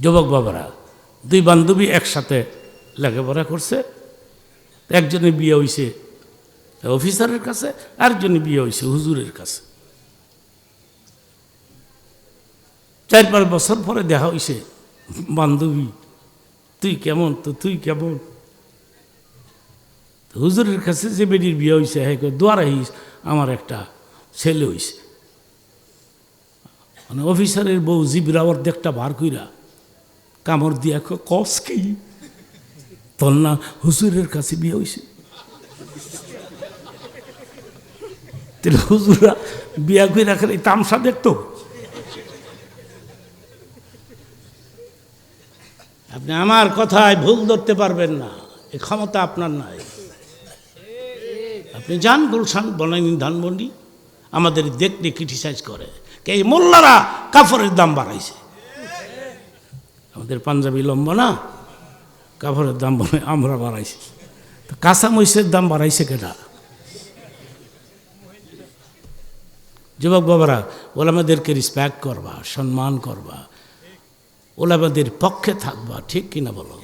যুবক বাবারা, দুই বান্ধবী একসাথে লেখাপড়া করছে, একজনের বিয়ে হয়েছে অফিসারের কাছে, আরেকজনের বিয়ে হয়েছে হুজুরের কাছে। 4-5 বছর পরে দেখা হয়েছে, বান্ধবী তুই কেমন, তো তুই কেমন? হুজুরের কাছে যে বেটির বিয়ে হয়েছে, হ্যাঁ দোয়া রাখিস আমার একটা ছেলে হয়েছে। মানে অফিসারের বউ জিবরাওয়ার দেখটা বার কইরা কামড় দিয়া কস কি তোর না হুজুরের কাছে বিয়ে হয়েছে? তাহলে হুজুরা বিয়া করে রাখলে তামসা দেখতো? আপনি আমার কথায় ভুল ধরতে পারবেন না, এই ক্ষমতা আপনার নাই। আপনি যান গুলশান, বনানী, ধানমন্ডি, আমাদের দেখতে ক্রিটিসাইজ করে এই মোল্লারা কাপড়ের দাম বাড়াইছে। আমাদের পাঞ্জাবি লম্বা না, কাপড়ের দাম আমরা বাড়াইছি। তো কাঁচা মরিচের দাম বাড়াইছে কেটা? যুবক বাবারা, ওলামাদেরকে রেসপেক্ট করবা, সম্মান করবা, ওলামাদের পক্ষে থাকবা, ঠিক কিনা বলো?